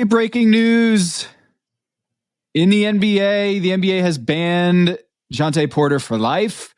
Breaking news. In the NBA has banned Jontay Porter for life.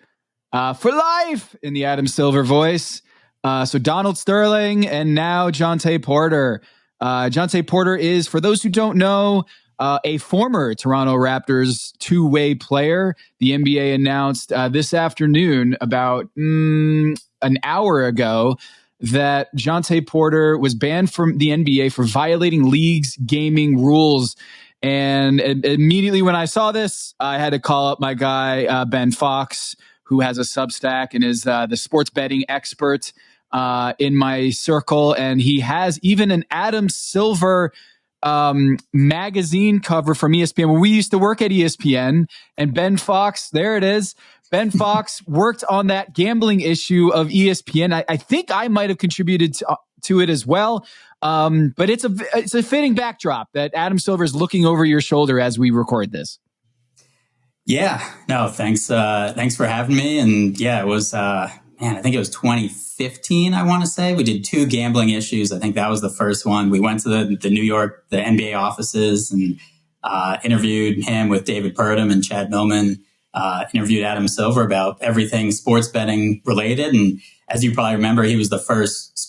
For life, in the Adam Silver voice. So Donald Sterling and now Jontay Porter. Jontay Porter is, for those who don't know, a former Toronto Raptors two-way player. The NBA announced this afternoon, about an hour ago, that Jontay Porter was banned from the NBA for violating league's gaming rules. And immediately when I saw this, I had to call up my guy, Ben Fawkes, who has a Substack and is the sports betting expert in my circle. And he has even an Adam Silver magazine cover from ESPN. When we used to work at ESPN, and Ben Fawkes, there it is. Ben Fawkes worked on that gambling issue of ESPN. I think I might have contributed to it as well. But it's a fitting backdrop that Adam Silver is looking over your shoulder as we record this. Yeah, no, thanks for having me. And yeah, it was, I think it was 2015, I want to say. We did 2 gambling issues. I think that was the first one. We went to the New York, the NBA offices, and interviewed him with David Purdom and Chad Millman, interviewed Adam Silver about everything sports betting related. And as you probably remember, he was the first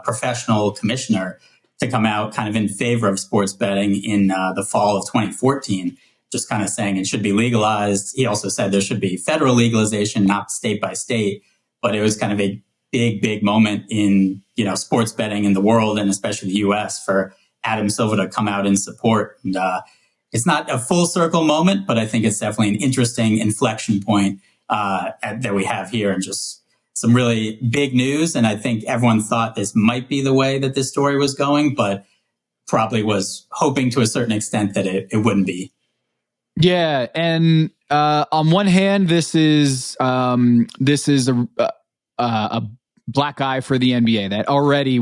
professional commissioner to come out kind of in favor of sports betting in the fall of 2014. Just kind of saying it should be legalized. He also said there should be federal legalization, not state by state. But it was kind of a big moment in, sports betting in the world, and especially the U.S., for Adam Silver to come out in support. And it's not a full circle moment, but I think it's definitely an interesting inflection point that we have here, and just some really big news. And I think everyone thought this might be the way that this story was going, but probably was hoping to a certain extent that it wouldn't be. Yeah, and on one hand, this is a black eye for the NBA. That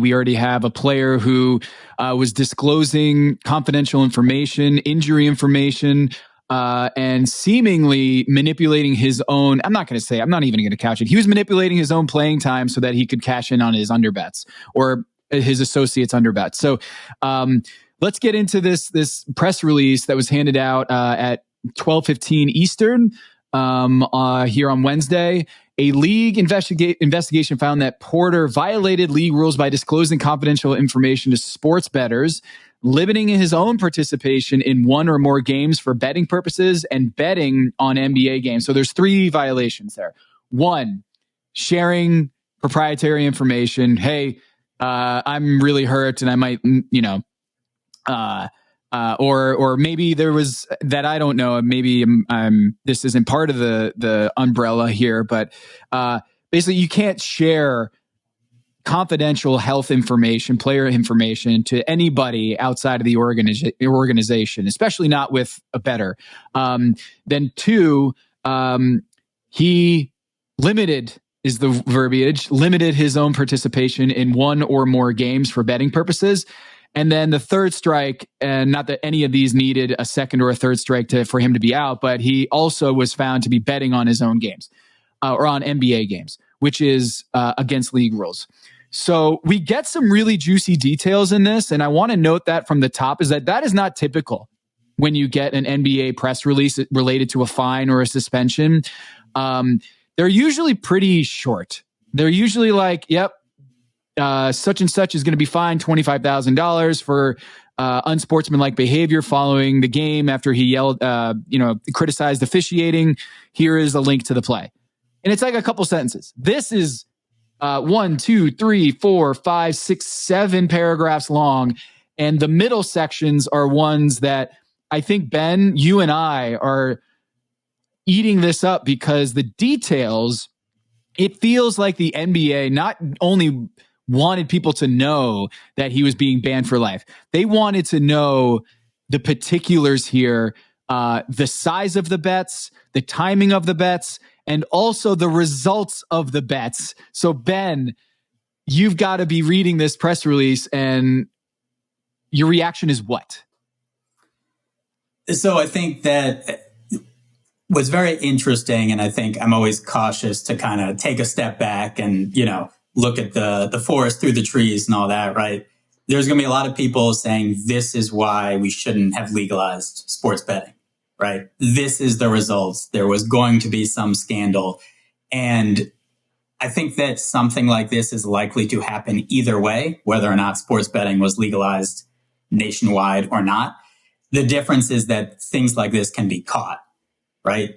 we already have a player who was disclosing confidential information, injury information, and seemingly manipulating his own. I'm not even going to couch it. He was manipulating his own playing time so that he could cash in on his underbets or his associates' underbets. So let's get into this press release that was handed out at 12:15 Eastern here on Wednesday. A league investigation found that Porter violated league rules by disclosing confidential information to sports bettors, limiting his own participation in one or more games for betting purposes, and betting on NBA games. So there's 3 violations there. 1, sharing proprietary information. Hey, I'm really hurt and I might, or maybe there was that I don't know. Maybe this isn't part of the umbrella here, but basically you can't share confidential health information, player information to anybody outside of the organization, especially not with a bettor. Then 2, he limited is the verbiage, limited his own participation in one or more games for betting purposes. And then the third strike, and not that any of these needed a second or a third strike for him to be out, but he also was found to be betting on his own games or on NBA games, which is against league rules. So we get some really juicy details in this. And I want to note that from the top is that is not typical when you get an NBA press release related to a fine or a suspension. They're usually pretty short. They're usually like, yep, such and such is going to be fined $25,000 for unsportsmanlike behavior following the game after he yelled, criticized officiating. Here is a link to the play. And it's like a couple sentences. This is 1, 2, 3, 4, 5, 6, 7 paragraphs long. And the middle sections are ones that I think, Ben, you and I are eating this up because the details, it feels like the NBA not only wanted people to know that he was being banned for life, they wanted to know the particulars here, the size of the bets, the timing of the bets, and also the results of the bets. So, Ben, you've got to be reading this press release, and your reaction is what? So I think that was very interesting, and I think I'm always cautious to kind of take a step back and, look at the forest through the trees and all that, right? There's going to be a lot of people saying this is why we shouldn't have legalized sports betting, right? This is the results. There was going to be some scandal. And I think that something like this is likely to happen either way, whether or not sports betting was legalized nationwide or not. The difference is that things like this can be caught, right?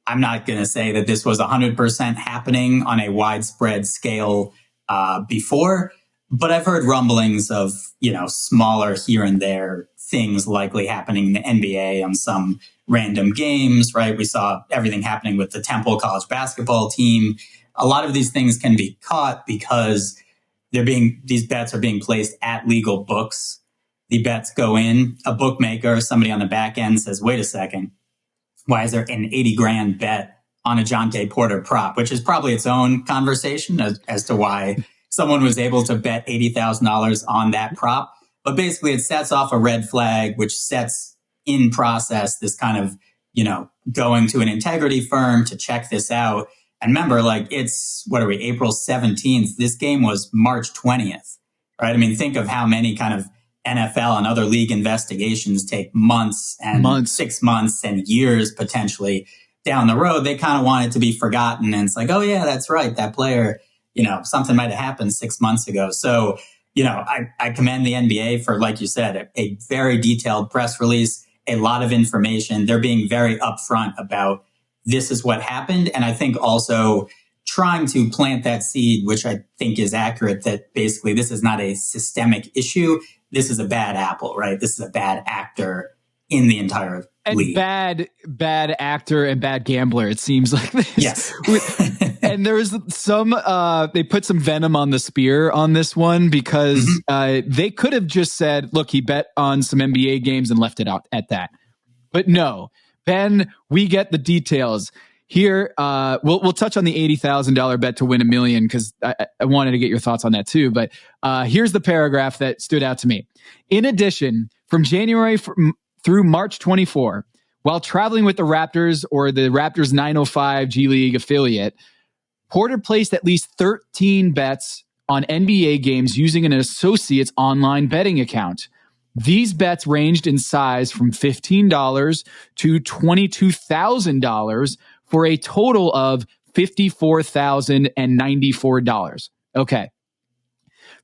I'm not going to say that this was 100% happening on a widespread scale before, but I've heard rumblings of, smaller here and there things likely happening in the NBA on some random games, right? We saw everything happening with the Temple college basketball team. A lot of these things can be caught because these bets are being placed at legal books. The bets go in, a bookmaker, somebody on the back end says, wait a second, why is there an 80 grand bet on a Jontay Porter prop, which is probably its own conversation as to why someone was able to bet $80,000 on that prop. But basically it sets off a red flag, which sets in process this kind of, going to an integrity firm to check this out. And remember, it's, April 17th? This game was March 20th, right? I mean, think of how many kind of NFL and other league investigations take months and 6 months and years potentially down the road. They kind of want it to be forgotten. And it's like, oh yeah, that's right. That player, something might have happened 6 months ago. So, I commend the NBA for, like you said, a very detailed press release, a lot of information. They're being very upfront about this is what happened. And I think also trying to plant that seed, which I think is accurate, that basically this is not a systemic issue. This is a bad apple, right? This is a bad actor in the entire league. And bad actor and bad gambler, it seems like this. Yes. And there was some, they put some venom on the spear on this one because they could have just said, look, he bet on some NBA games and left it out at that. But no, Ben, we get the details. Here, we'll touch on the $80,000 bet to win $1 million because I wanted to get your thoughts on that too. But here's the paragraph that stood out to me. In addition, from January through March 24, while traveling with the Raptors or the Raptors 905 G League affiliate, Porter placed at least 13 bets on NBA games using an associate's online betting account. These bets ranged in size from $15 to $22,000 for a total of $54,094. Okay.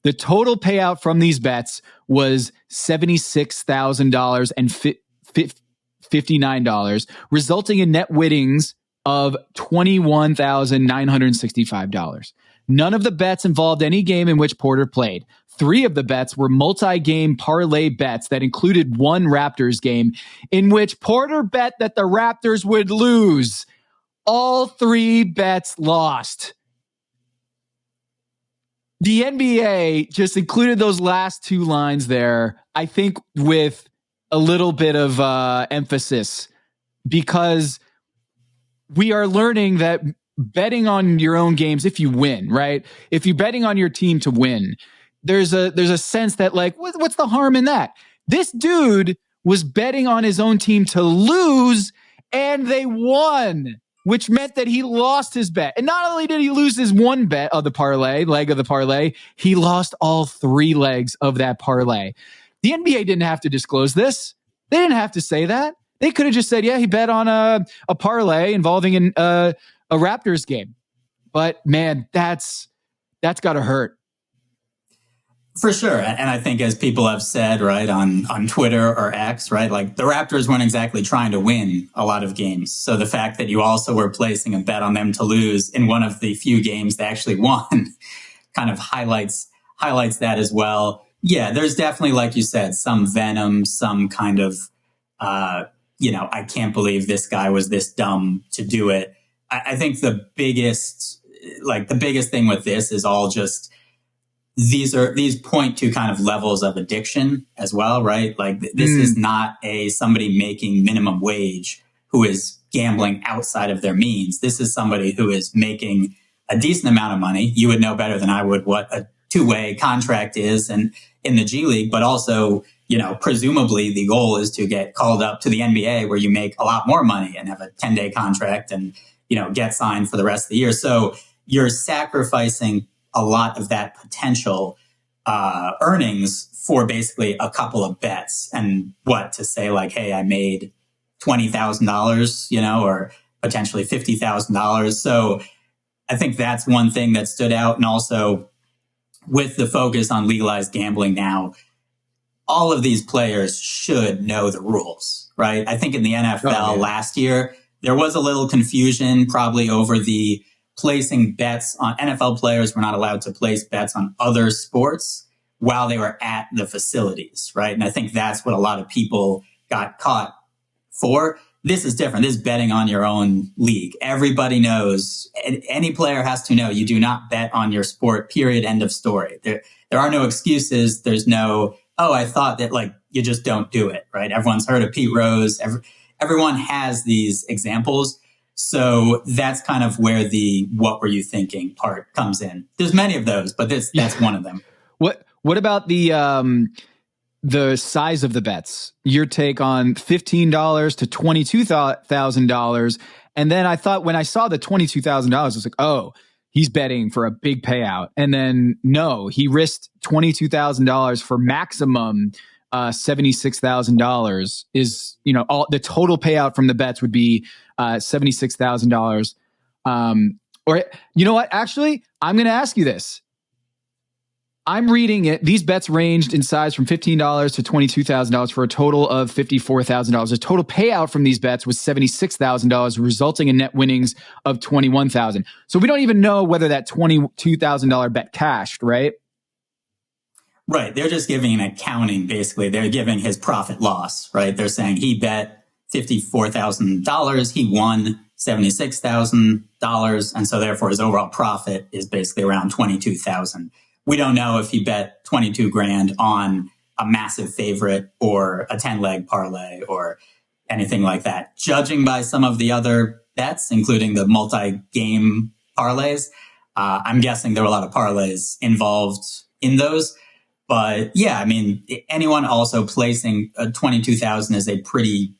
The total payout from these bets was $76,000 and $59, resulting in net winnings of $21,965. None of the bets involved any game in which Porter played. 3 of the bets were multi-game parlay bets that included one Raptors game in which Porter bet that the Raptors would lose. All 3 bets lost. The NBA just included those last 2 lines there, I think with a little bit of emphasis, because we are learning that betting on your own games, if you win, right? If you're betting on your team to win, there's a sense that what's the harm in that? This dude was betting on his own team to lose and they won, which meant that he lost his bet. And not only did he lose his one bet of the leg of the parlay, he lost all 3 legs of that parlay. The NBA didn't have to disclose this. They didn't have to say that. They could have just said, yeah, he bet on a parlay involving a Raptors game. But man, that's got to hurt. For sure. And I think as people have said, right, on Twitter or X, right, the Raptors weren't exactly trying to win a lot of games. So the fact that you also were placing a bet on them to lose in one of the few games they actually won kind of highlights that as well. Yeah, there's definitely, like you said, some venom, some kind of, I can't believe this guy was this dumb to do it. I think the biggest thing with this is all just, these point to kind of levels of addiction as well, right? This is not somebody making minimum wage who is gambling outside of their means. This is somebody who is making a decent amount of money. You would know better than I would what a 2-way contract is and in the G League, but also, presumably the goal is to get called up to the NBA where you make a lot more money and have a 10-day contract and, get signed for the rest of the year. So you're sacrificing a lot of that potential earnings for basically a couple of bets. And to say like, hey, I made $20,000, or potentially $50,000. So I think that's one thing that stood out. And also with the focus on legalized gambling now, all of these players should know the rules, right? I think in the NFL last year, there was a little confusion probably over the placing bets on NFL players were not allowed to place bets on other sports while they were at the facilities, right? And I think that's what a lot of people got caught for. This is different. This is betting on your own league. Everybody knows, any player has to know, you do not bet on your sport, period, end of story. There are no excuses. There's no, I thought that, like, you just don't do it, right? Everyone's heard of Pete Rose. Everyone has these examples. So that's kind of where the what were you thinking part comes in. There's many of those, but that's one of them. What about the size of the bets? Your take on $15 to $22,000. And then I thought, when I saw the $22,000, I was like, oh, he's betting for a big payout. And then no, he risked $22,000 for maximum $76,000 is, all the total payout from the bets would be $76,000. Or you know what? Actually, I'm going to ask you this. I'm reading it. These bets ranged in size from $15 to $22,000 for a total of $54,000. The total payout from these bets was $76,000, resulting in net winnings of $21,000. So we don't even know whether that $22,000 bet cashed, right? Right. They're just giving an accounting, basically. They're giving his profit loss, right? They're saying he bet $54,000. He won $76,000. And so therefore his overall profit is basically around $22,000. We don't know if he bet 22 grand on a massive favorite or a 10-leg parlay or anything like that. Judging by some of the other bets, including the multi-game parlays, I'm guessing there were a lot of parlays involved in those. But yeah, I mean, anyone also placing 22,000 is a pretty,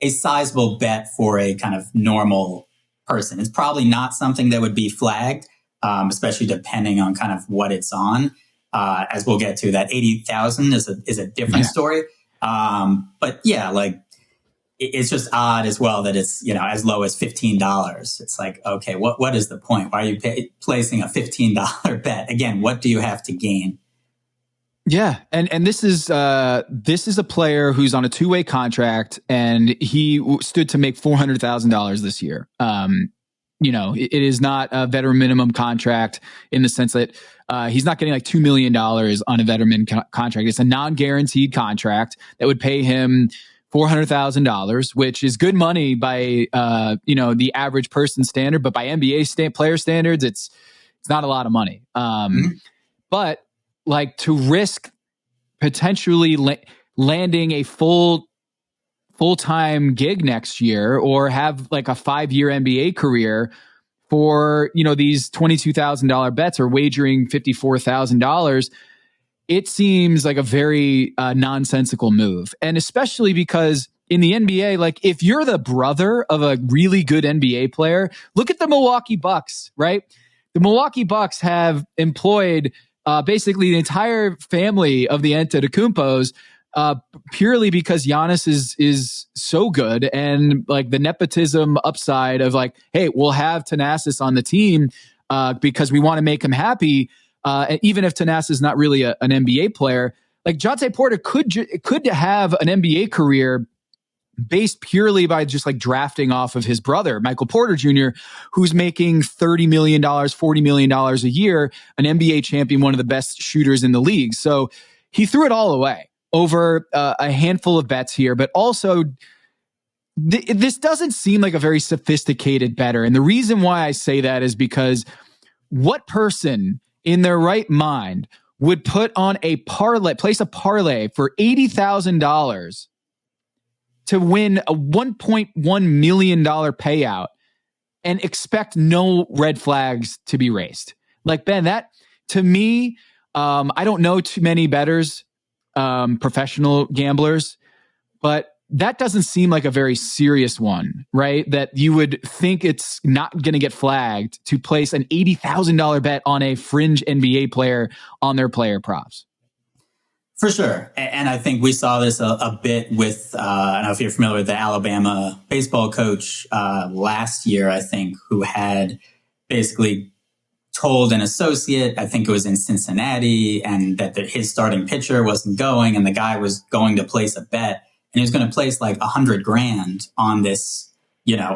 a sizable bet for a kind of normal person. It's probably not something that would be flagged. Especially depending on kind of what it's on. As we'll get to, that 80,000 is a different story. But yeah, like it's just odd as well that it's, as low as $15. It's like, okay, what is the point? Why are you placing a $15 bet? Again, what do you have to gain? Yeah. And this is a player who's on a 2-way contract, and he stood to make $400,000 this year. It is not a veteran minimum contract in the sense that he's not getting like $2 million on a veteran contract. It's a non-guaranteed contract that would pay him $400,000, which is good money by the average person standard, but by NBA player standards, it's not a lot of money. But like, to risk potentially landing a full-time gig next year, or have like a 5-year NBA career for, these $22,000 bets, or wagering $54,000, it seems like a very nonsensical move. And especially because in the NBA, like, if you're the brother of a really good NBA player, look at the Milwaukee Bucks, right? The Milwaukee Bucks have employed basically the entire family of the Antetokounmpos purely because Giannis is so good, and like the nepotism upside of like, hey, we'll have Thanasis on the team because we want to make him happy. And even if Thanasis is not really an NBA player, like Jontay Porter could have an NBA career based purely by just like drafting off of his brother, Michael Porter Jr., who's making $30 million, $40 million a year, an NBA champion, one of the best shooters in the league. So he threw it all away over a handful of bets here, but also this doesn't seem like a very sophisticated bettor. And the reason why I say that is because what person in their right mind would put on place a parlay for $80,000 to win a $1.1 million payout and expect no red flags to be raised? Like, Ben, that to me, I don't know too many bettors, professional gamblers, but that doesn't seem like a very serious one, right? That you would think it's not going to get flagged to place an $80,000 bet on a fringe NBA player on their player props. For sure. And I think we saw this a bit with, I don't know if you're familiar with the Alabama baseball coach last year, I think, who had basically told an associate, I think it was in Cincinnati, and that his starting pitcher wasn't going, and the guy was going to place a bet, and he was going to place like $100,000 on this,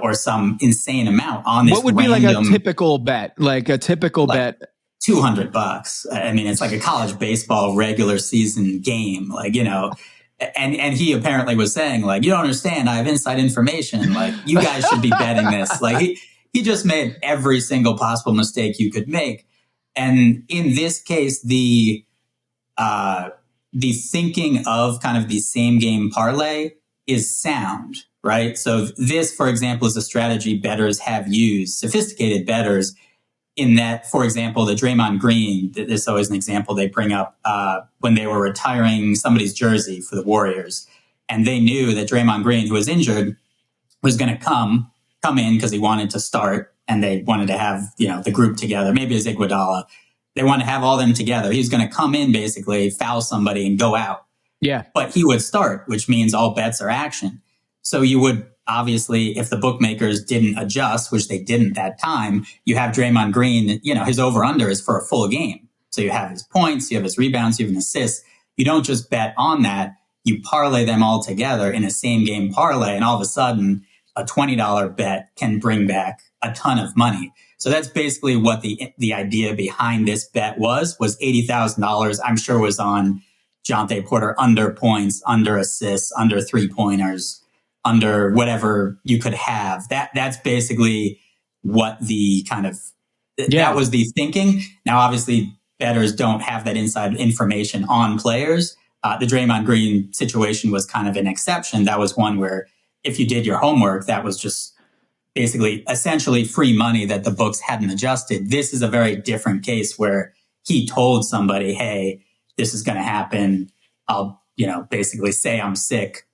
or some insane amount on this. What would be like a typical bet? Like a typical bet? $200. I mean, it's like a college baseball regular season game, and he apparently was saying, like, you don't understand, I have inside information. Like, you guys should be betting this. Like, he just made every single possible mistake you could make. And in this case, the thinking of kind of the same game parlay is sound, right? So this, for example, is a strategy bettors have used, sophisticated bettors, in that, for example, the Draymond Green, this is always an example they bring up when they were retiring somebody's jersey for the Warriors. And they knew that Draymond Green, who was injured, was going to come in because he wanted to start, and they wanted to have, the group together. Maybe it was Iguodala. They wanted to have all them together. He was going to come in, basically foul somebody and go out. Yeah. But he would start, which means all bets are action. So you would, obviously, if the bookmakers didn't adjust, which they didn't that time, you have Draymond Green, his over-under is for a full game. So you have his points, you have his rebounds, you have an assist. You don't just bet on that. You parlay them all together in a same game parlay, and all of a sudden, a $20 bet can bring back a ton of money. So that's basically what the idea behind this bet was $80,000. I'm sure was on Jontay Porter under points, under assists, under 3-pointers, under whatever you could have. That's basically what the kind of, that was the thinking. Now, obviously, bettors don't have that inside information on players. The Draymond Green situation was kind of an exception. That was one where if you did your homework, that was just basically essentially free money that the books hadn't adjusted. This is a very different case where he told somebody, hey, this is going to happen. I'll, basically say I'm sick.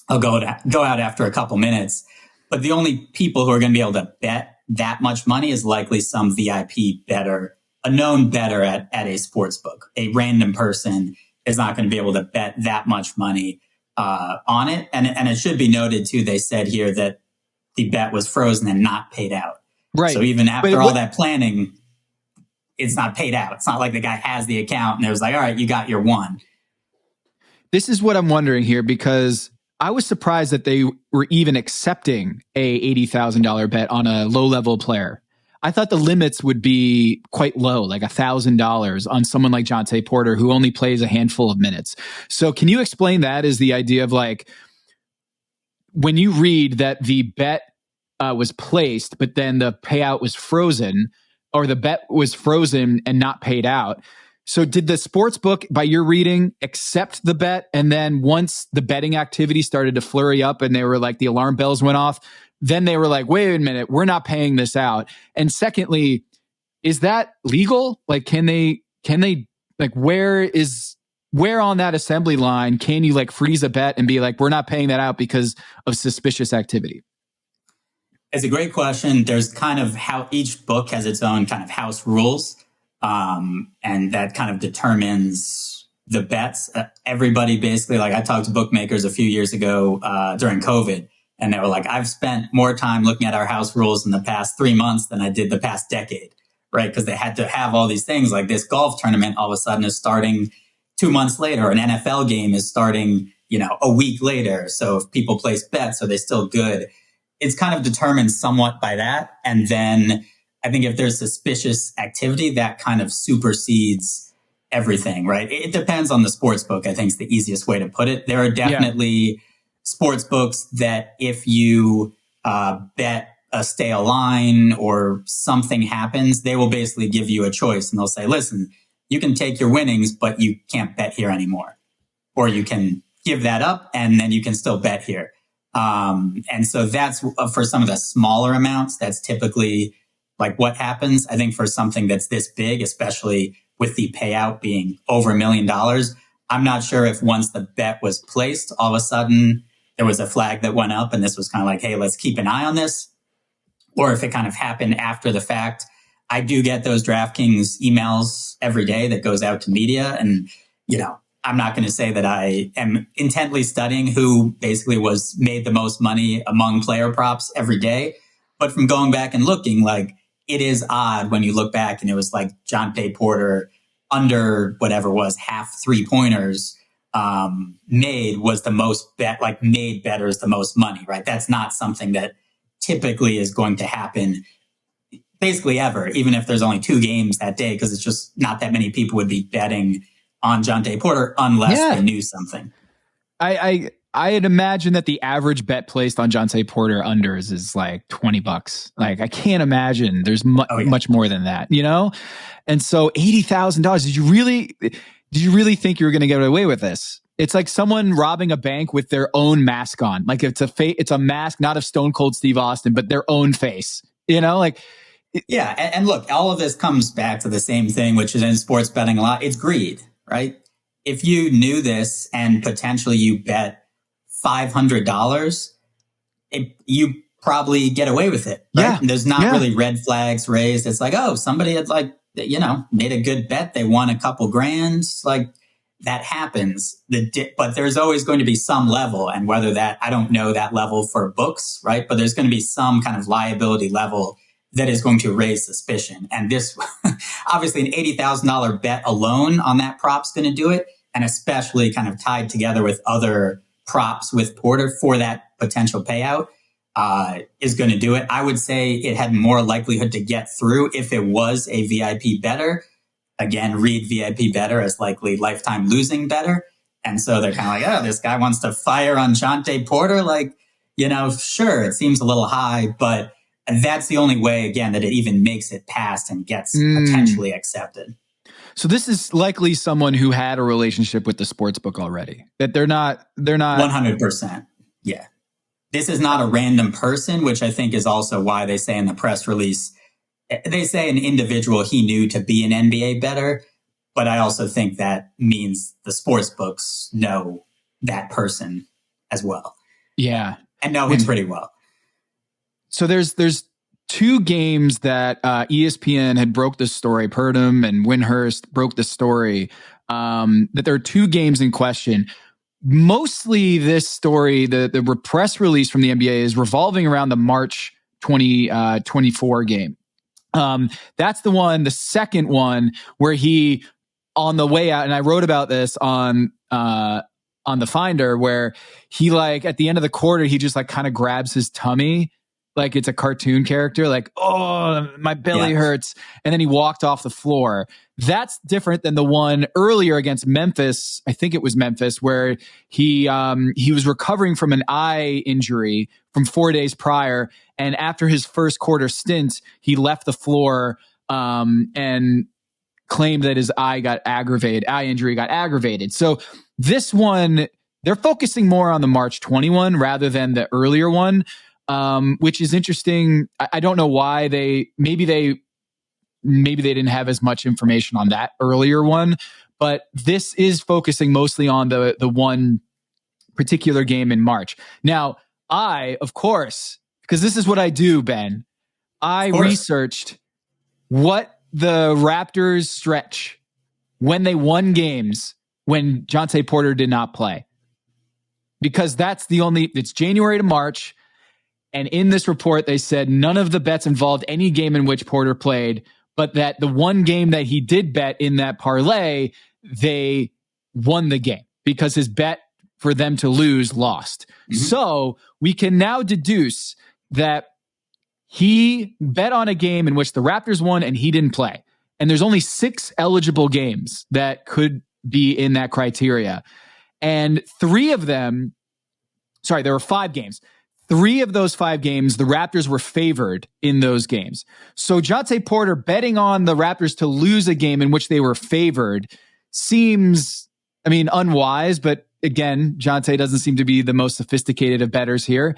I'll go out after a couple minutes. But the only people who are going to be able to bet that much money is likely some VIP bettor, a known bettor at a sports book. A random person is not going to be able to bet that much money on it. And it should be noted, too, they said here that the bet was frozen and not paid out. Right. So even after all that planning, it's not paid out. It's not like the guy has the account and it was like, all right, you got your one. This is what I'm wondering here, because I was surprised that they were even accepting a $80,000 bet on a low-level player. I thought the limits would be quite low, like $1,000 on someone like Jontay Porter, who only plays a handful of minutes. So can you explain that as the idea of, like, when you read that the bet was placed, but then the payout was frozen, or the bet was frozen and not paid out. So did the sports book, by your reading, accept the bet? And then once the betting activity started to flurry up and they were like, the alarm bells went off, then they were like, wait a minute, we're not paying this out. And secondly, is that legal? Like, can they like, where on that assembly line can you like freeze a bet and be like, we're not paying that out because of suspicious activity? It's a great question. There's kind of how each book has its own kind of house rules. And that kind of determines the bets. Everybody basically, like, I talked to bookmakers a few years ago during COVID, and they were like, I've spent more time looking at our house rules in the past 3 months than I did the past decade, right? Because they had to have all these things, like this golf tournament all of a sudden is starting 2 months later. An NFL game is starting, a week later. So if people place bets, are they still good? It's kind of determined somewhat by that. And then I think if there's suspicious activity, that kind of supersedes everything, right? It depends on the sports book, I think is the easiest way to put it. There are definitely sports books that if you bet a stale line or something happens, they will basically give you a choice and they'll say, listen, you can take your winnings, but you can't bet here anymore. Or you can give that up and then you can still bet here. And so that's for some of the smaller amounts, that's typically like what happens. I think for something that's this big, especially with the payout being over $1 million, I'm not sure if once the bet was placed, all of a sudden there was a flag that went up and this was kind of like, hey, let's keep an eye on this. Or if it kind of happened after the fact. I do get those DraftKings emails every day that goes out to media. And, I'm not going to say that I am intently studying who basically made the most money among player props every day. But from going back and looking, like, it is odd when you look back and it was like Jontay Porter under whatever was half 3-pointers made was the most bet, like made bettors the most money, right? That's not something that typically is going to happen basically ever, even if there's only 2 games that day, because it's just not that many people would be betting on Jontay Porter unless they knew something. I'd imagine that the average bet placed on Jontay Porter unders is like $20. Like, I can't imagine there's much more than that, And so $80,000. Did you really think you were going to get away with this? It's like someone robbing a bank with their own mask on. Like, it's a mask, not of Stone Cold Steve Austin, but their own face, Yeah. And look, all of this comes back to the same thing, which is in sports betting a lot. It's greed, right? If you knew this and potentially you bet $500, you probably get away with it. Right? Yeah. There's not really red flags raised. It's like, oh, somebody had made a good bet. They won a couple grand. Like, that happens. But there's always going to be some level. And whether that, I don't know that level for books, right? But there's going to be some kind of liability level that is going to raise suspicion. And this, obviously an $80,000 bet alone on that prop's going to do it. And especially kind of tied together with other props with Porter for that potential payout is going to do it. I would say it had more likelihood to get through if it was a VIP bettor. Again, read VIP bettor as likely lifetime losing bettor. And so they're kind of like, oh, this guy wants to fire on Jontay Porter. Like, sure, it seems a little high, but that's the only way, again, that it even makes it past and gets potentially accepted. So this is likely someone who had a relationship with the sportsbook already. That they're not 100%. Yeah. This is not a random person, which I think is also why they say in the press release, they say an individual he knew to be an NBA bettor. But I also think that means the sportsbooks know that person as well. Yeah. And know him pretty well. So there's 2 games that ESPN had broke the story. Purdom and Windhurst broke the story that there are 2 games in question. Mostly this story, the press release from the NBA is revolving around the March 2024 game. That's the one, the second one where he, on the way out, and I wrote about this on the Finder, where he, like, at the end of the quarter, he just like kind of grabs his tummy like it's a cartoon character, like, oh, my belly hurts. And then he walked off the floor. That's different than the one earlier against Memphis. I think it was Memphis, where he was recovering from an eye injury from 4 days prior. And after his first quarter stint, he left the floor and claimed that his eye injury got aggravated. So this one, they're focusing more on the March 21 rather than the earlier one. Which is interesting. I don't know why maybe they didn't have as much information on that earlier one, but this is focusing mostly on the one particular game in March. Now, of course, because this is what I do, Ben, I researched what the Raptors stretch when they won games when Jontay Porter did not play, because it's January to March. And in this report, they said none of the bets involved any game in which Porter played, but that the one game that he did bet in that parlay, they won the game because his bet for them to lose lost. Mm-hmm. So we can now deduce that he bet on a game in which the Raptors won and he didn't play. And there's only 6 eligible games that could be in that criteria. And there were 5 games. 3 of those 5 games, the Raptors were favored in those games. So Jontay Porter betting on the Raptors to lose a game in which they were favored seems, unwise. But again, Jontay doesn't seem to be the most sophisticated of bettors here.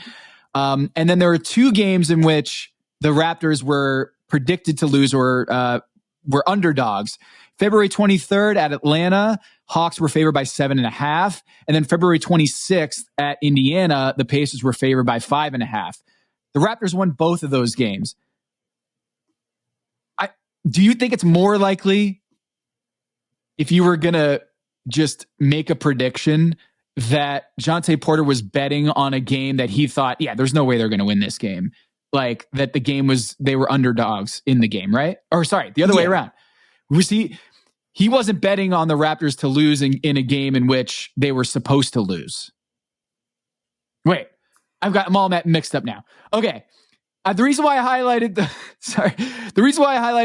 And then there were 2 games in which the Raptors were predicted to lose or were underdogs. February 23rd at Atlanta, Hawks were favored by 7.5. And then February 26th at Indiana, the Pacers were favored by 5.5. The Raptors won both of those games. Do you think it's more likely, if you were going to just make a prediction, that Jontay Porter was betting on a game that he thought, yeah, there's no way they're going to win this game? Like that the game they were underdogs in the game, right? Or sorry, the other way around. He wasn't betting on the Raptors to lose in a game in which they were supposed to lose. Wait, I'm all mixed up now. Okay. The reason why I highlighted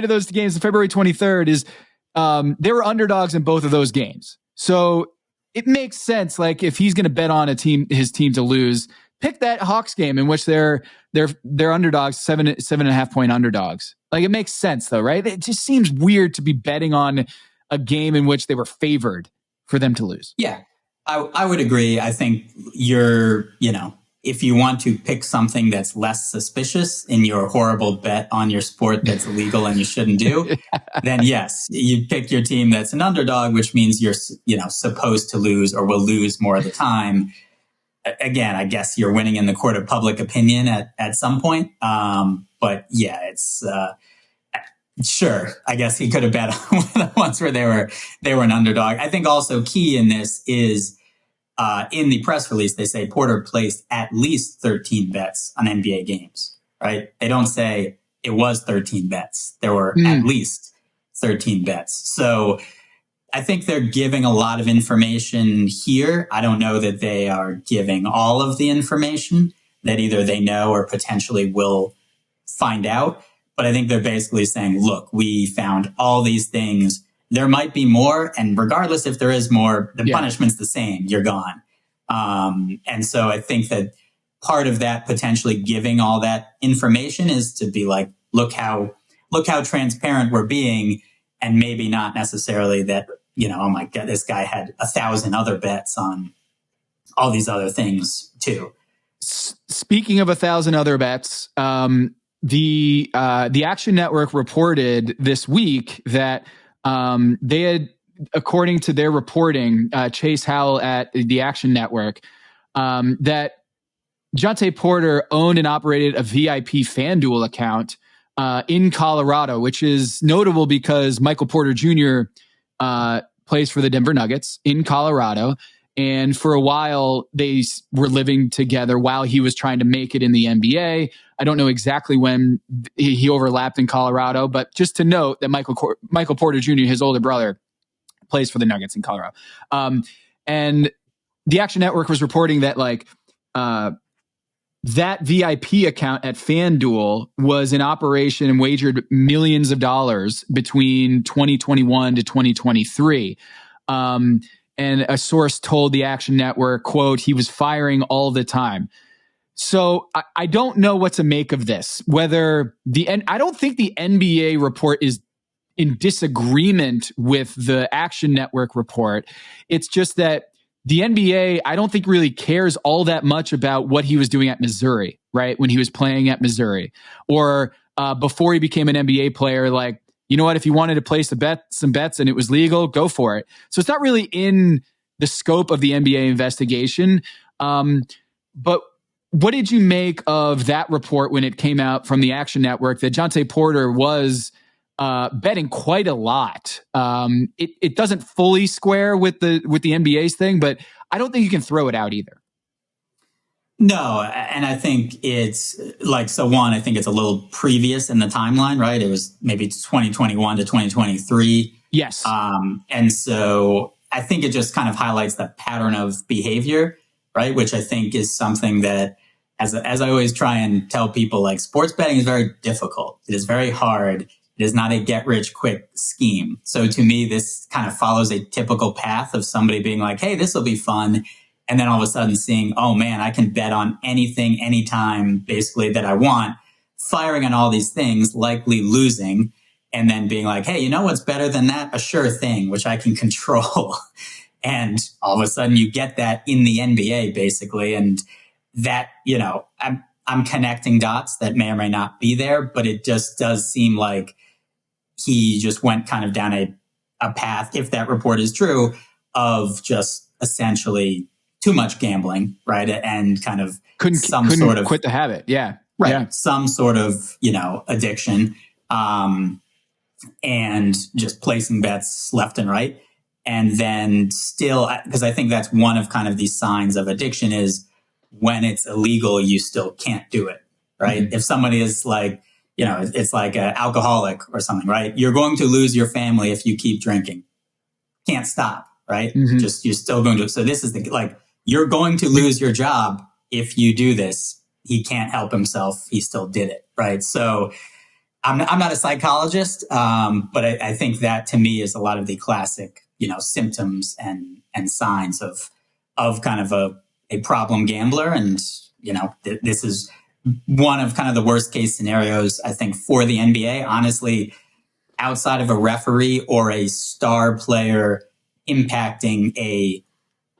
those games on February 23rd is they were underdogs in both of those games. So it makes sense. Like if he's going to bet on his team to lose, pick that Hawks game in which they're underdogs, 7.5 point underdogs. Like it makes sense though, right? It just seems weird to be betting on a game in which they were favored for them to lose. Yeah, I would agree. I think if you want to pick something that's less suspicious in your horrible bet on your sport that's illegal and you shouldn't do, then yes, you pick your team that's an underdog, which means you're, supposed to lose or will lose more of the time. Again, I guess you're winning in the court of public opinion at some point. But yeah, it's, sure. I guess he could have bet on the ones where they were an underdog. I think also key in this is, in the press release, they say Porter placed at least 13 bets on NBA games, right? They don't say it was 13 bets. There were at least 13 bets. So I think they're giving a lot of information here. I don't know that they are giving all of the information that either they know or potentially will find out. But I think they're basically saying, look, we found all these things. There might be more, and regardless if there is more, the punishment's the same. You're gone. And so I think that part of that potentially giving all that information is to be like, look how transparent we're being, and maybe not necessarily that, oh my God, this guy had 1,000 other bets on all these other things too. Speaking of 1,000 other bets, the Action Network reported this week that they had, according to their reporting, Chase Howell at the Action Network, that Jontay Porter owned and operated a VIP FanDuel account in Colorado, which is notable because Michael Porter Jr. Plays for the Denver Nuggets in Colorado. And for a while, they were living together while he was trying to make it in the NBA. I don't know exactly when he overlapped in Colorado, but just to note that Michael Porter Jr., his older brother, plays for the Nuggets in Colorado. And the Action Network was reporting that that VIP account at FanDuel was in operation and wagered millions of dollars between 2021 to 2023. And a source told the Action Network, quote, he was firing all the time. So I don't know what to make of this. I don't think the NBA report is in disagreement with the Action Network report. It's just that the NBA, I don't think really cares all that much about what he was doing at Missouri, right? When he was playing at Missouri, or before he became an NBA player, like, you know what, if you wanted to place some bets and it was legal, go for it. So it's not really in the scope of the NBA investigation. But what did you make of that report when it came out from the Action Network that Jontay Porter was betting quite a lot? It doesn't fully square with the NBA's thing, but I don't think you can throw it out either. No, and I think it's I think it's a little previous in the timeline, right? It was maybe 2021 to 2023. Yes. And so I think it just kind of highlights the pattern of behavior, right? Which I think is something that, as I always try and tell people, like, sports betting is very difficult. It is very hard. It is not a get-rich-quick scheme. So to me, this kind of follows a typical path of somebody being like, hey, this will be fun. And then all of a sudden seeing, oh man, I can bet on anything, anytime, basically, that I want, firing on all these things, likely losing, and then being like, hey, you know what's better than that? A sure thing, which I can control. And all of a sudden you get that in the NBA, basically. And that, I'm connecting dots that may or may not be there, but it just does seem like he just went kind of down a path, if that report is true, of just essentially too much gambling, right? And kind of couldn't sort of quit the habit. Yeah. Right. Yeah. Some sort of, addiction, and just placing bets left and right. And then still, because I think that's one of kind of these signs of addiction is when it's illegal, you still can't do it, right? Mm-hmm. If somebody is like, it's like an alcoholic or something, right? You're going to lose your family if you keep drinking. Can't stop, right? Mm-hmm. Just, you're still going to. So this is you're going to lose your job if you do this. He can't help himself. He still did it, right? So I'm not a psychologist, but I think that to me is a lot of the classic, symptoms and signs of kind of a problem gambler. And, this is one of kind of the worst case scenarios, I think, for the NBA. Honestly, outside of a referee or a star player impacting a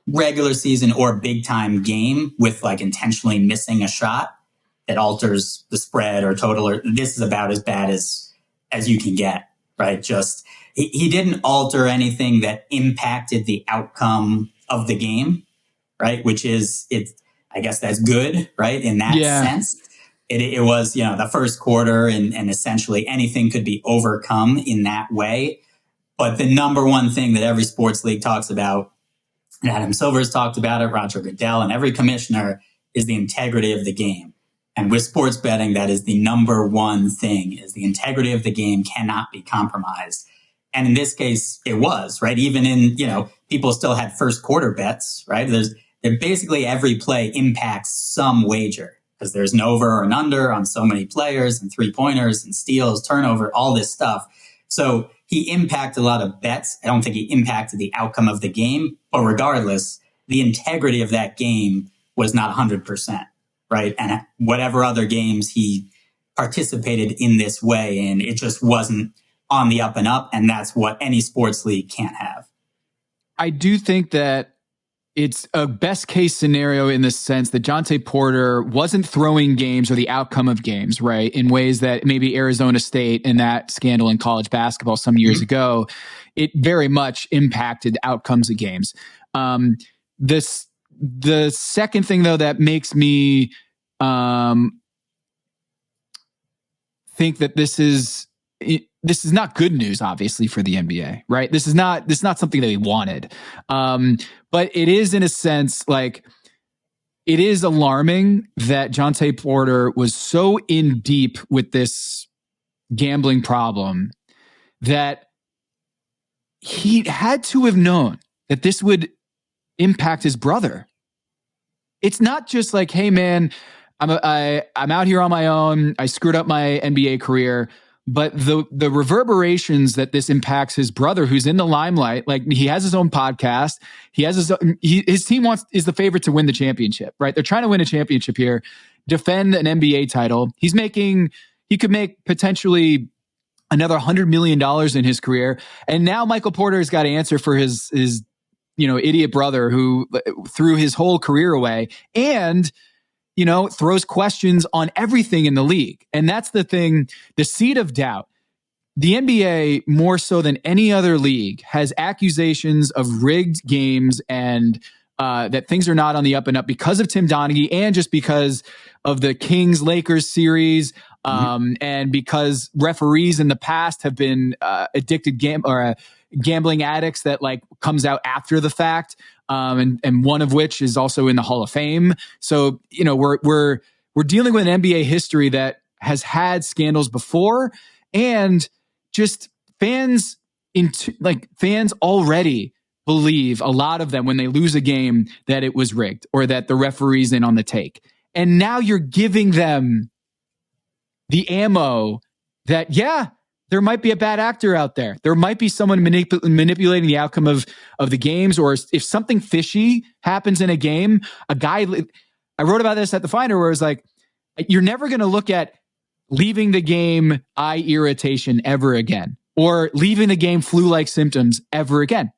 regular season or big time game with intentionally missing a shot that alters the spread or total, or this is about as bad as you can get, right? Just he didn't alter anything that impacted the outcome of the game, right? Which is I guess that's good, right? In that sense, it was, the first quarter and essentially anything could be overcome in that way. But the number one thing that every sports league talks about, and Adam Silver's talked about it, Roger Goodell, and every commissioner, is the integrity of the game. And with sports betting, that is the number one thing, is the integrity of the game cannot be compromised. And in this case, it was, right? Even in, people still had first quarter bets, right? Basically every play impacts some wager because there's an over or an under on so many players and 3-pointers and steals, turnover, all this stuff. So he impacted a lot of bets. I don't think he impacted the outcome of the game, but regardless, the integrity of that game was not 100%. Right. And whatever other games he participated in this way in, it just wasn't on the up and up. And that's what any sports league can't have. I do think that it's a best case scenario in the sense that Jontay Porter wasn't throwing games or the outcome of games, right, in ways that maybe Arizona State and that scandal in college basketball some years ago, it very much impacted outcomes of games. The second thing, though, that makes me think that this is not good news, obviously, for the NBA, right? This is not something that we wanted. But it is, in a sense, it is alarming that Jontay Porter was so in deep with this gambling problem that he had to have known that this would impact his brother. It's not just like, hey man, I'm out here on my own. I screwed up my NBA career, but the reverberations that this impacts his brother, who's in the limelight, he has his own podcast. He has his team is the favorite to win the championship, right? They're trying to win a championship here, defend an NBA title. He could make potentially another $100 million in his career. And now Michael Porter has got to answer for his idiot brother who threw his whole career away and, throws questions on everything in the league. And that's the thing, the seed of doubt. The NBA, more so than any other league, has accusations of rigged games and that things are not on the up and up because of Tim Donaghy and just because of the Kings-Lakers series and because referees in the past have been addicted gambling addicts that comes out after the fact, and one of which is also in the Hall of Fame. So we're dealing with an NBA history that has had scandals before, and just fans already believe, a lot of them, when they lose a game, that it was rigged or that the referee's in on the take. And now you're giving them the ammo that, there might be a bad actor out there. There might be someone manipulating the outcome of the games, or if something fishy happens in a game, I wrote about this at the Finder where it was you're never going to look at leaving the game eye irritation ever again, or leaving the game flu-like symptoms ever again.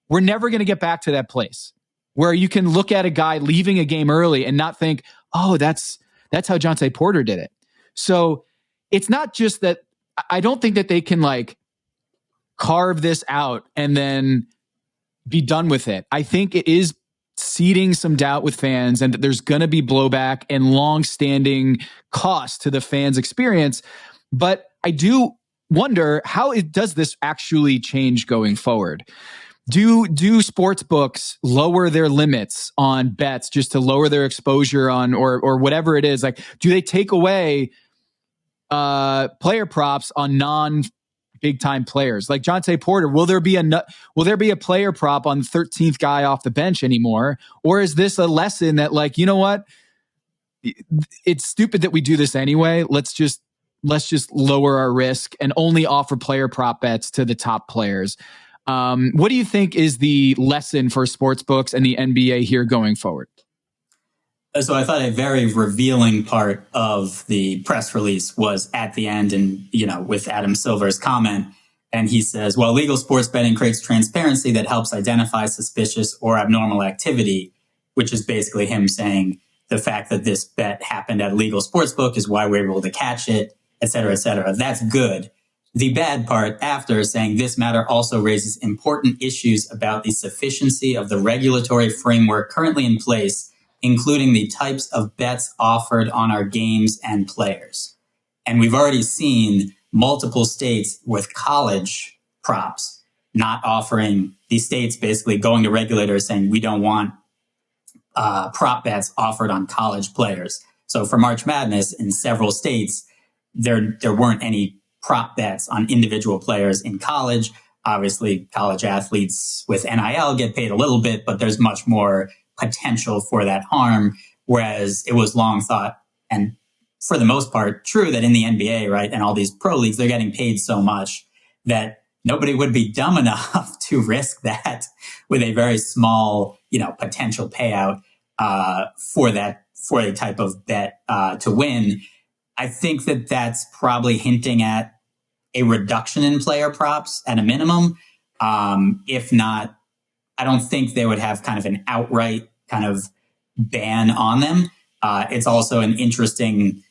We're never going to get back to that place where you can look at a guy leaving a game early and not think, oh, that's how Jontay Porter did it. So it's not just that. I don't think that they can carve this out and then be done with it. I think it is seeding some doubt with fans, and that there's going to be blowback and long-standing cost to the fans' experience. But I do wonder, how does this actually change going forward? Do sports books lower their limits on bets just to lower their exposure on, or whatever it is? Like, do they take away player props on non-big time players like Jontay Porter? Will there be a player prop on the 13th guy off the bench anymore? Or is this a lesson that, like, you know what? It's stupid that we do this anyway. Let's just lower our risk and only offer player prop bets to the top players. What do you think is the lesson for sports books and the NBA here going forward? So I thought a very revealing part of the press release was at the end, and, with Adam Silver's comment. And he says, well, legal sports betting creates transparency that helps identify suspicious or abnormal activity, which is basically him saying the fact that this bet happened at a legal sports book is why we're able to catch it, et cetera, et cetera. That's good. The bad part after is saying this matter also raises important issues about the sufficiency of the regulatory framework currently in place, including the types of bets offered on our games and players. And we've already seen multiple states with college props not offering, these states basically going to regulators saying, we don't want prop bets offered on college players. So for March Madness in several states, there weren't any prop bets on individual players in college. Obviously, college athletes with NIL get paid a little bit, but there's much more potential for that harm. Whereas it was long thought, and for the most part, true, that in the NBA, right, and all these pro leagues, they're getting paid so much that nobody would be dumb enough to risk that with a very small, potential payout for a type of bet to win. I think that that's probably hinting at a reduction in player props at a minimum. If not, I don't think they would have kind of an outright kind of ban on them. It's also an interesting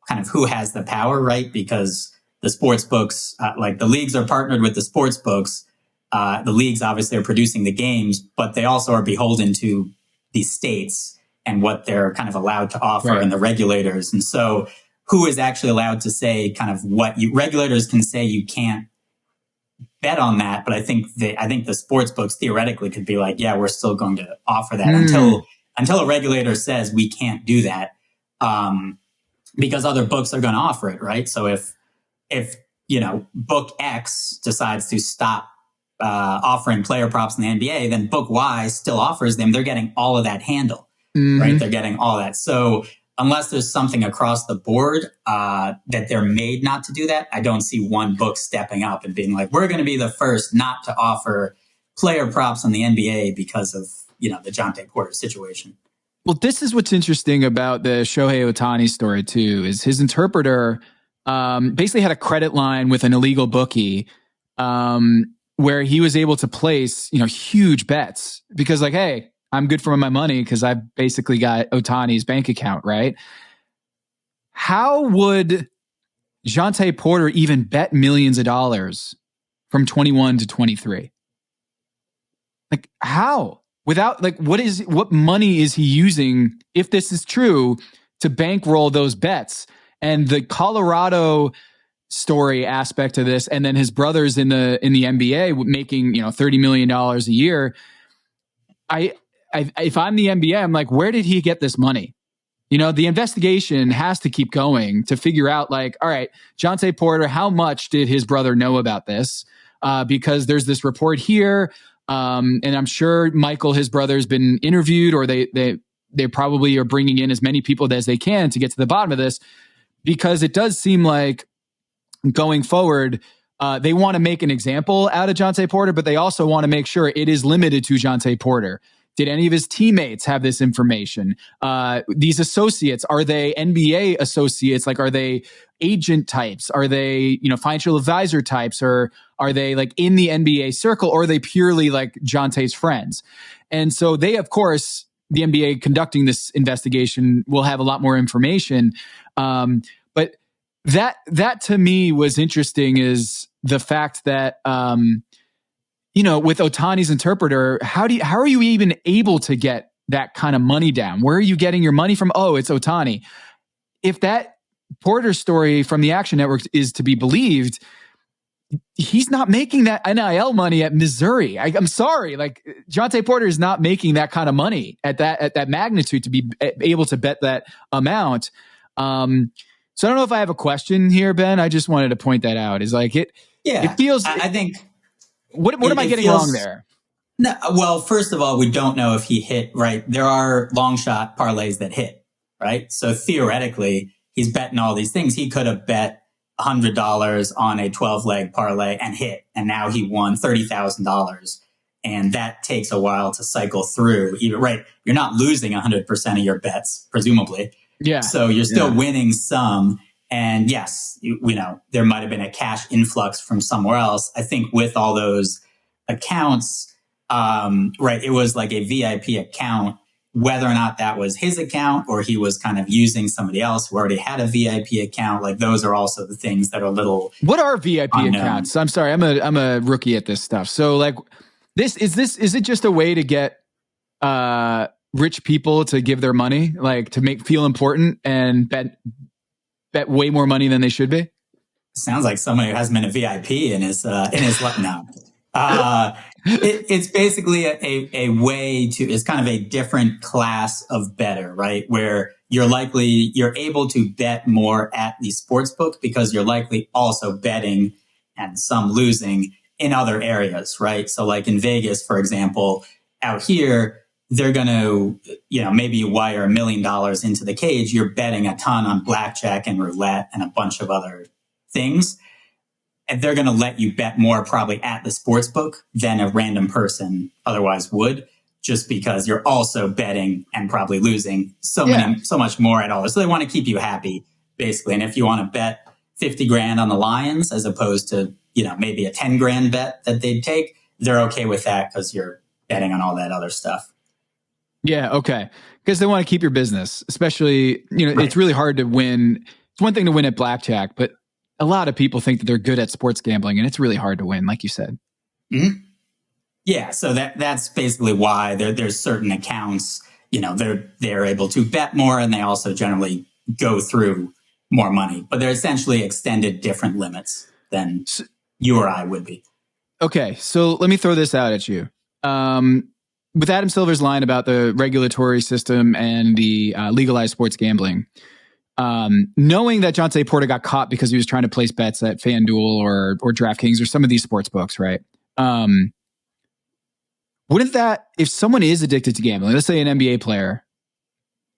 kind of who has the power, right? Because the sports books, like the leagues are partnered with the sports books. The leagues obviously are producing the games, but they also are beholden to the states and what they're kind of allowed to offer, right, and the regulators. And so who is actually allowed to say kind of what regulators can say you can't bet on that. But I think the sports books theoretically could be like, yeah, we're still going to offer that until a regulator says we can't do that. Because other books are going to offer it, right? So if book X decides to stop offering player props in the NBA, then book Y still offers them. They're getting all of that handle, right? They're getting all that. So unless there's something across the board that they're made not to do that, I don't see one book stepping up and being like, we're going to be the first not to offer player props on the NBA because of the Jontay Porter situation. Well, this is what's interesting about the Shohei Ohtani story too, is his interpreter basically had a credit line with an illegal bookie where he was able to place, huge bets because, like, hey, I'm good for my money because I've basically got Ohtani's bank account, right? How would Jontay Porter even bet millions of dollars from 21 to 23? Like, how? Without, like, what money is he using, if this is true, to bankroll those bets? And the Colorado story aspect of this, and then his brothers in the NBA making $30 million a year. If I'm the NBA, I'm like, where did he get this money? The investigation has to keep going to figure out, like, all right, Jontay Porter, how much did his brother know about this? Because there's this report here. And I'm sure Michael, his brother, has been interviewed, or they probably are bringing in as many people as they can to get to the bottom of this, because it does seem like going forward, they want to make an example out of Jontay Porter, but they also want to make sure it is limited to Jontay Porter. Did any of his teammates have this information? These associates, are they NBA associates? Like, are they agent types? Are they, financial advisor types? Or are they like in the NBA circle? Or are they purely like Jontay's friends? And so they, of course, the NBA conducting this investigation will have a lot more information. But that to me was interesting, is the fact that, with Ohtani's interpreter, how are you even able to get that kind of money down? Where are you getting your money from? Oh, it's Ohtani. If that Porter story from the Action Network is to be believed, he's not making that NIL money at Missouri. I'm sorry. Like, Jontay Porter is not making that kind of money at that magnitude to be able to bet that amount. So I don't know if I have a question here, Ben. I just wanted to point that out. Is like it feels, I think, what am I getting wrong there? No, well, first of all, we don't know if he hit, right? There are long shot parlays that hit, right? So theoretically, he's betting all these things. He could have bet $100 on a 12-leg parlay and hit, and now he won $30,000. And that takes a while to cycle through. Right? You're not losing 100% of your bets, presumably. Yeah. So you're still winning some. And yes, there might have been a cash influx from somewhere else. I think with all those accounts, right, it was like a VIP account, whether or not that was his account or he was kind of using somebody else who already had a VIP account. Like, those are also the things that are a little. What are VIP unknown. accounts? I'm sorry, I'm a rookie at this stuff. So like, is it just a way to get rich people to give their money, like to feel important and bet way more money than they should be? Sounds like somebody who hasn't been a VIP in his life now. It's basically a way to, it's kind of a different class of bettor, right? Where you're able to bet more at the sports book because you're likely also betting and some losing in other areas, right? So like in Vegas, for example, out here, they're going to, maybe you wire $1 million into the cage. You're betting a ton on blackjack and roulette and a bunch of other things. And they're going to let you bet more probably at the sports book than a random person otherwise would, just because you're also betting and probably losing so much more at all. So they want to keep you happy, basically. And if you want to bet 50 grand on the Lions as opposed to, maybe a 10 grand bet that they'd take, they're okay with that because you're betting on all that other stuff. Yeah. Okay. Because they want to keep your business, especially, Right. It's really hard to win. It's one thing to win at blackjack, but a lot of people think that they're good at sports gambling, and it's really hard to win, like you said. Mm-hmm. Yeah. So that's basically why there's certain accounts, they're able to bet more, and they also generally go through more money, but they're essentially extended different limits than you or I would be. Okay. So let me throw this out at you. With Adam Silver's line about the regulatory system and the legalized sports gambling, knowing that Jontay Porter got caught because he was trying to place bets at FanDuel or DraftKings or some of these sports books, right? Wouldn't that, if someone is addicted to gambling, let's say an NBA player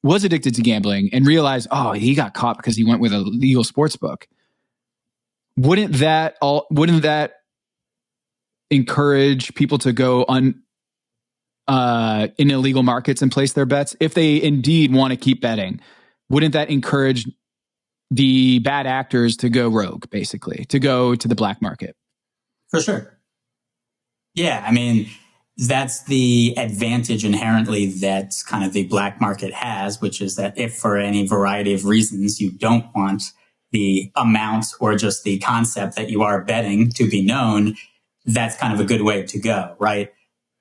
was addicted to gambling and realized, oh, he got caught because he went with a legal sports book, wouldn't that encourage people to go in illegal markets and place their bets if they indeed want to keep betting? Wouldn't that encourage the bad actors to go rogue, basically, to go to the black market? For sure. Yeah. I mean, that's the advantage inherently that kind of the black market has, which is that if for any variety of reasons you don't want the amount or just the concept that you are betting to be known, that's kind of a good way to go, right?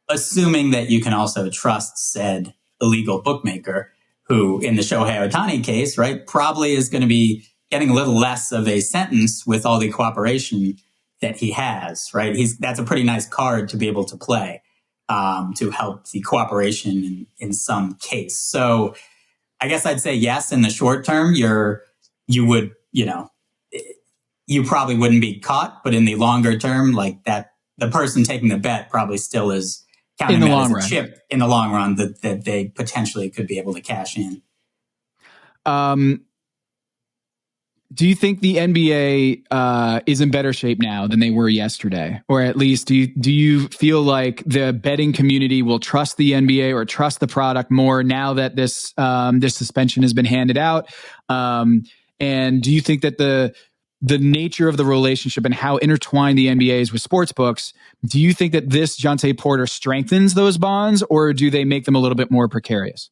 Assuming that you can also trust said illegal bookmaker, who in the Shohei Ohtani case, right, probably is going to be getting a little less of a sentence with all the cooperation that he has, right? That's a pretty nice card to be able to play to help the cooperation in some case. So I guess I'd say yes, in the short term, you probably wouldn't be caught, but in the longer term, like that, the person taking the bet probably still is counting that as a chip in the long run that they potentially could be able to cash in. Do you think the NBA is in better shape now than they were yesterday? Or at least do you feel like the betting community will trust the NBA or trust the product more now that this suspension has been handed out? And do you think that the nature of the relationship and how intertwined the NBA is with sports books, do you think that this Jontay Porter strengthens those bonds, or do they make them a little bit more precarious?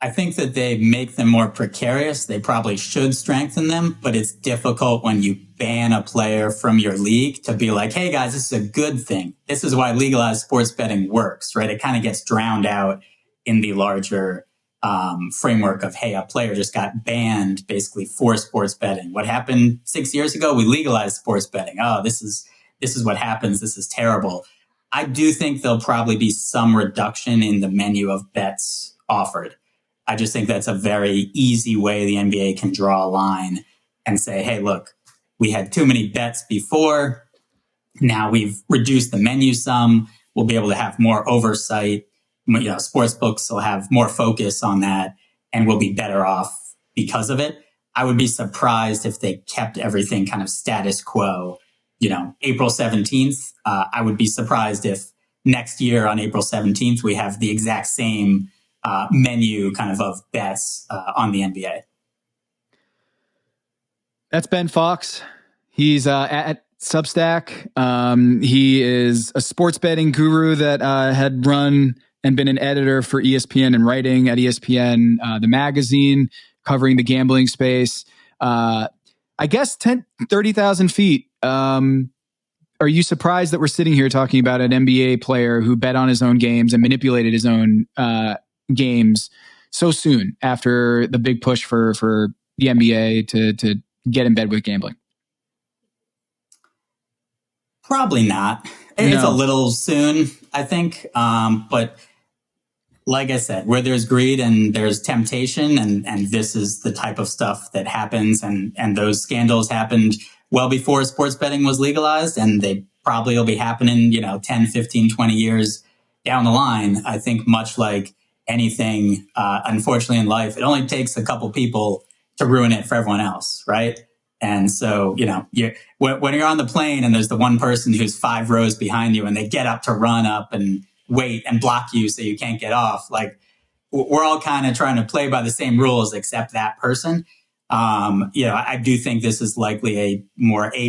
I think that they make them more precarious. They probably should strengthen them, but it's difficult when you ban a player from your league to be like, hey guys, this is a good thing. This is why legalized sports betting works, right? It kind of gets drowned out in the larger framework of, hey, a player just got banned basically for sports betting. What happened 6 years ago? We legalized sports betting. Oh, this is what happens. This is terrible. I do think there'll probably be some reduction in the menu of bets offered. I just think that's a very easy way the NBA can draw a line and say, hey, look, we had too many bets before. Now we've reduced the menu some. We'll be able to have more oversight. Sports books will have more focus on that and we'll be better off because of it. I would be surprised if they kept everything kind of status quo. April 17th, I would be surprised if next year on April 17th, we have the exact same menu kind of bets on the NBA. That's Ben Fawkes. He's at Substack. He is a sports betting guru that had run and been an editor for ESPN and writing at ESPN, the magazine, covering the gambling space. I guess 30,000 feet. Are you surprised that we're sitting here talking about an NBA player who bet on his own games and manipulated his own games so soon after the big push for the NBA to get in bed with gambling? Probably not. It's a little soon, I think. But like I said, where there's greed and there's temptation, and this is the type of stuff that happens, and those scandals happened well before sports betting was legalized, and they probably will be happening, 10, 15, 20 years down the line. I think much like anything, unfortunately in life, it only takes a couple people to ruin it for everyone else, right? And so, when you're on the plane and there's the one person who's 5 rows behind you and they get up to run up and wait and block you so you can't get off, like we're all kind of trying to play by the same rules except that person. I do think this is likely a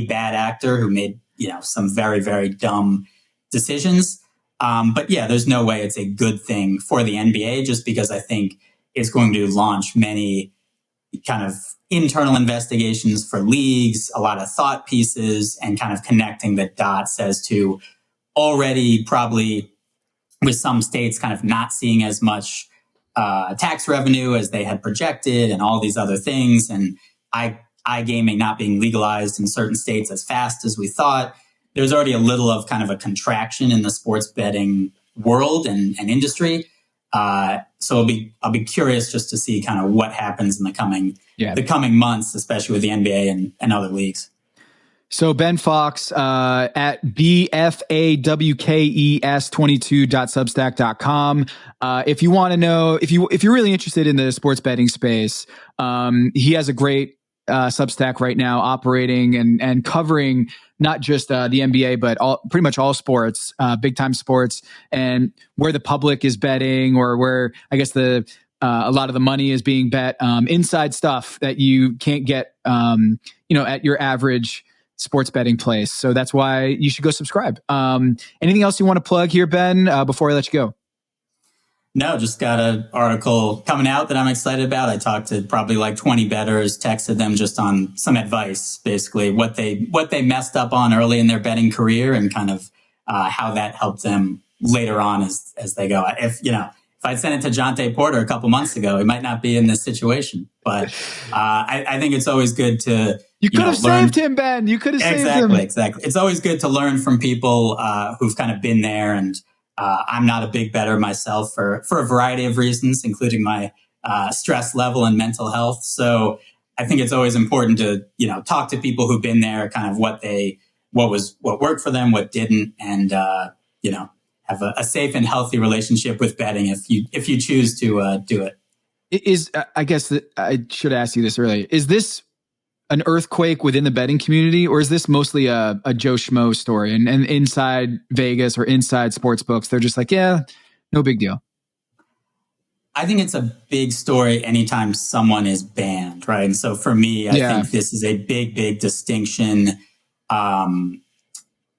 bad actor who made, some very, very dumb decisions. But yeah, there's no way it's a good thing for the NBA, just because I think it's going to launch many kind of internal investigations for leagues, a lot of thought pieces, and kind of connecting the dots as to already probably with some states kind of not seeing as much tax revenue as they had projected and all these other things. And iGaming not being legalized in certain states as fast as we thought. There's already a little of kind of a contraction in the sports betting world and industry. So I'll be curious just to see kind of what happens in the coming months, especially with the NBA and other leagues. So Ben Fawkes at bfawkes22.substack.com. If you want to know, if you're really interested in the sports betting space, he has a great Substack right now operating and covering not just the NBA, but pretty much all sports, big time sports, and where the public is betting, or where I guess a lot of the money is being bet, inside stuff that you can't get, at your average sports betting place. So that's why you should go subscribe. Anything else you want to plug here, Ben, before I let you go? No, just got an article coming out that I'm excited about. I talked to probably like 20 bettors, texted them just on some advice, basically what they messed up on early in their betting career, and kind of how that helped them later on as they go. If I sent it to Jontay Porter a couple months ago, he might not be in this situation. But I think it's always good to You could have saved him, Ben. You could have saved him. Exactly. It's always good to learn from people who've kind of been there. And I'm not a big bettor myself for a variety of reasons, including my stress level and mental health. So I think it's always important to, talk to people who've been there, kind of what worked for them, what didn't, and, have a safe and healthy relationship with betting if you choose to do it. I guess that I should ask you this earlier. Is this an earthquake within the betting community, or is this mostly a Joe Schmo story? And inside Vegas or inside sports books, they're just like, yeah, no big deal. I think it's a big story anytime someone is banned, right? And so for me, I think this is a big, big distinction,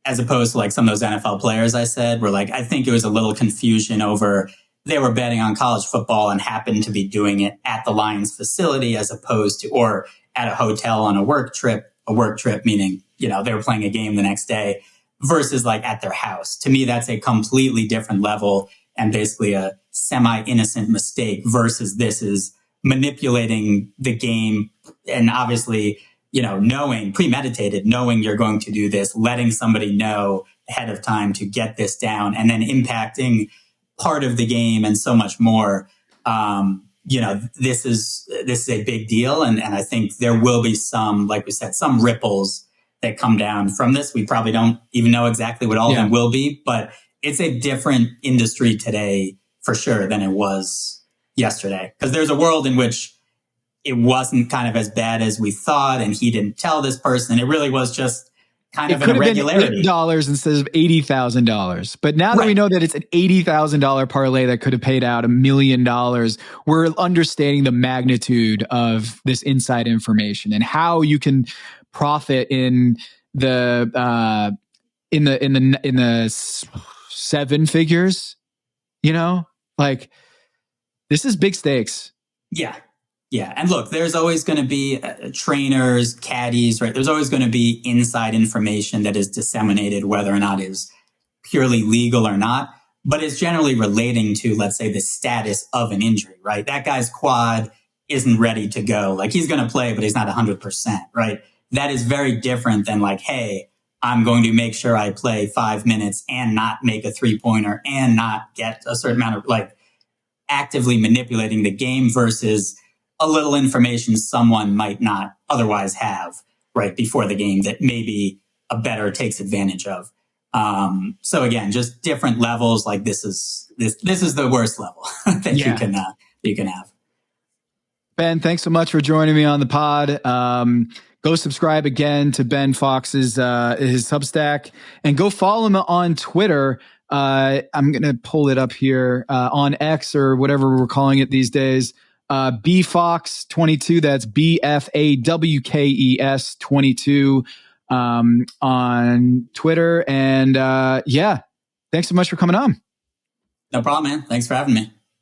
as opposed to like some of those NFL players I said, where like I think it was a little confusion over they were betting on college football and happened to be doing it at the Lions facility as opposed to, or at a hotel on a work trip meaning, they were playing a game the next day versus like at their house. To me, that's a completely different level and basically a semi-innocent mistake versus this is manipulating the game and obviously, knowing, premeditated, knowing you're going to do this, letting somebody know ahead of time to get this down and then impacting part of the game and so much more. This is a big deal. And I think there will be some, like we said, some ripples that come down from this. We probably don't even know exactly what all of them will be, but it's a different industry today for sure than it was yesterday. Because there's a world in which it wasn't kind of as bad as we thought and he didn't tell this person. It really was just kind of an irregularity. It could have been $8 instead of $80,000. But now that we know that it's an $80,000 parlay that could have paid out $1 million, we're understanding the magnitude of this inside information and how you can profit in the seven figures. Like this is big stakes. Yeah. Yeah. And look, there's always going to be trainers, caddies, right? There's always going to be inside information that is disseminated, whether or not is purely legal or not, but it's generally relating to, let's say, the status of an injury, right? That guy's quad isn't ready to go. Like he's going to play, but he's not 100%, right? That is very different than like, hey, I'm going to make sure I play 5 minutes and not make a 3-pointer and not get a certain amount of like actively manipulating the game versus a little information someone might not otherwise have right before the game that maybe a bettor takes advantage of. So again, just different levels. Like this is the worst level that you can have. Ben, thanks so much for joining me on the pod. Go subscribe again to Ben Fawkes' his Substack and go follow him on Twitter. I'm going to pull it up here on X or whatever we're calling it these days. BFawkes22. That's BFAWKES 22 on Twitter. And thanks so much for coming on. No problem, man. Thanks for having me.